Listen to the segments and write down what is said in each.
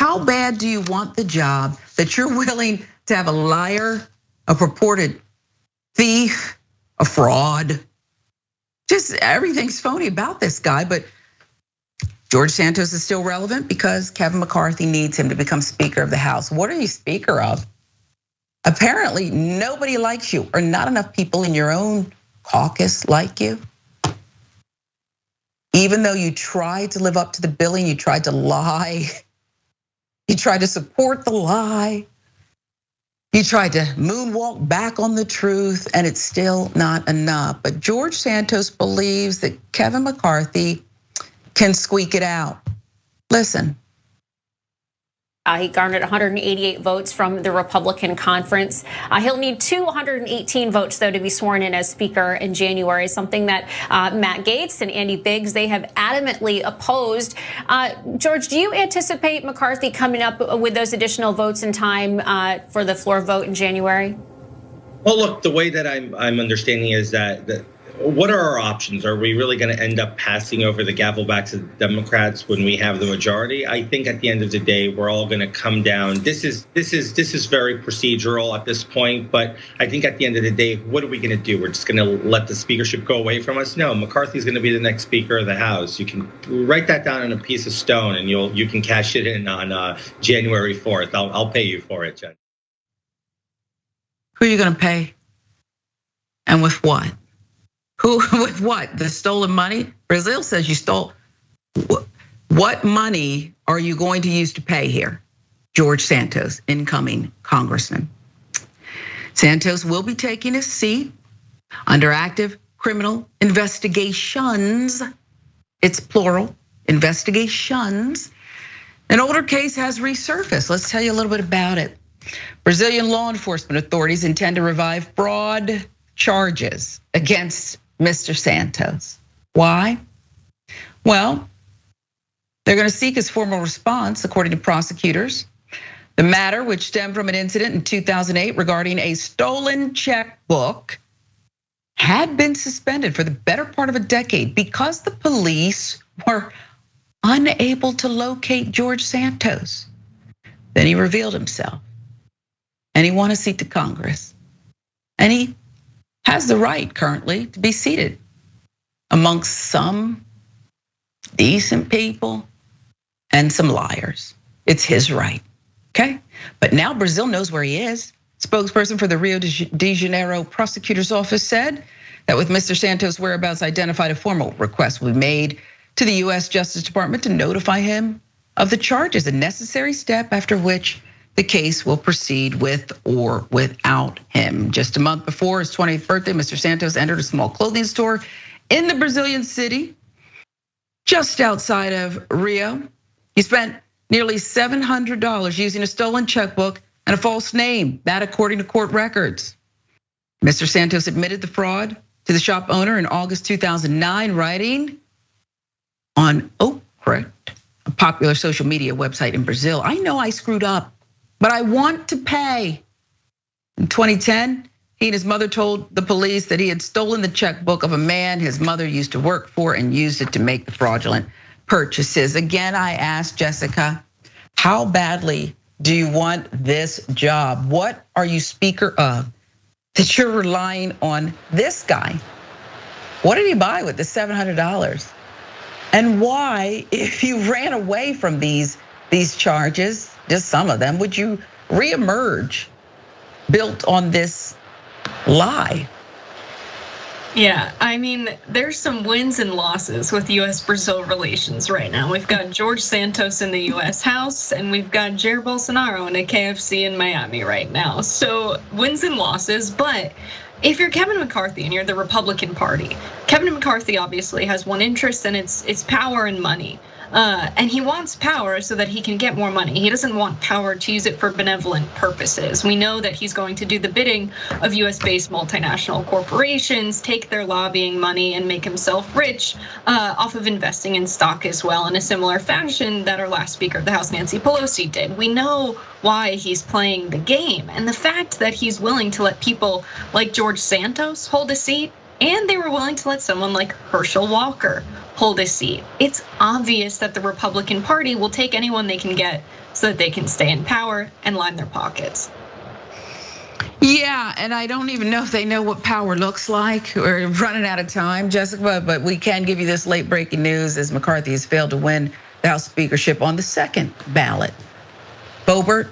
How bad do you want the job that you're willing to have a liar, a purported thief, a fraud? Just everything's phony about this guy, but George Santos is still relevant because Kevin McCarthy needs him to become Speaker of the House. What are you Speaker of? Apparently, nobody likes you, or not enough people in your own caucus like you. Even though you tried to live up to the billing, you tried to lie. You tried to support the lie. You tried to moonwalk back on the truth, and it's still not enough. But George Santos believes that Kevin McCarthy can squeak it out. Listen. He garnered 188 votes from the Republican conference. He'll need 218 votes, though, to be sworn in as Speaker in January, something that Matt Gaetz and Andy Biggs, they have adamantly opposed. George, do you anticipate McCarthy coming up with those additional votes in time for the floor vote in January? Well, look, the way that I'm understanding is that what are our options? Are we really going to end up passing over the gavel back to the Democrats when we have the majority? I think at the end of the day, we're all going to come down. This is very procedural at this point, but I think at the end of the day, what are we going to do? We're just going to let the speakership go away from us? No, McCarthy's going to be the next Speaker of the House. You can write that down on a piece of stone, and you can cash it in on January 4th. I'll pay you for it, Jen. Who are you going to pay? And with what? Who, with what? The stolen money? Brazil says you stole. What money are you going to use to pay here? George Santos, incoming congressman. Santos will be taking his seat under active criminal investigations. It's plural, investigations. An older case has resurfaced. Let's tell you a little bit about it. Brazilian law enforcement authorities intend to revive fraud charges against Mr. Santos. Why? Well, they're going to seek his formal response, according to prosecutors. The matter, which stemmed from an incident in 2008 regarding a stolen checkbook, had been suspended for the better part of a decade because the police were unable to locate George Santos. Then he revealed himself, and he won a seat to Congress. And he has the right currently to be seated amongst some decent people and some liars. It's his right, okay? But now Brazil knows where he is. Spokesperson for the Rio de Janeiro prosecutor's office said that with Mr. Santos' whereabouts identified, a formal request will be made to the US Justice Department to notify him of the charges, a necessary step after which the case will proceed with or without him. Just a month before his 20th birthday, Mr. Santos entered a small clothing store in the Brazilian city, just outside of Rio. He spent nearly $700 using a stolen checkbook and a false name, that according to court records. Mr. Santos admitted the fraud to the shop owner in August 2009, writing on Correct, a popular social media website in Brazil. I know I screwed up, but I want to pay. In 2010, he and his mother told the police that he had stolen the checkbook of a man his mother used to work for and used it to make the fraudulent purchases. Again, I asked Jessica, how badly do you want this job? What are you Speaker of that you're relying on this guy? What did he buy with the $700? And why, if you ran away from these charges, just some of them, would you reemerge built on this lie? Yeah, I mean, there's some wins and losses with US-Brazil relations right now. We've got George Santos in the US House, and we've got Jair Bolsonaro in a KFC in Miami right now. So wins and losses, but if you're Kevin McCarthy and you're the Republican Party, Kevin McCarthy obviously has one interest, and it's power and money. And he wants power so that he can get more money. He doesn't want power to use it for benevolent purposes. We know that he's going to do the bidding of US-based multinational corporations, take their lobbying money and make himself rich off of investing in stock as well, in a similar fashion that our last Speaker of the House, Nancy Pelosi, did. We know why he's playing the game. And the fact that he's willing to let people like George Santos hold a seat, and they were willing to let someone like Herschel Walker hold a seat. It's obvious that the Republican Party will take anyone they can get so that they can stay in power and line their pockets. Yeah, and I don't even know if they know what power looks like. We're running out of time, Jessica, but we can give you this late breaking news as McCarthy has failed to win the House speakership on the second ballot. Boebert,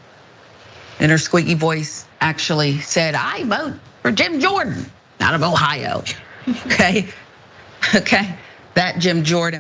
in her squeaky voice, actually said, I vote for Jim Jordan out of Ohio. Okay, that Jim Jordan.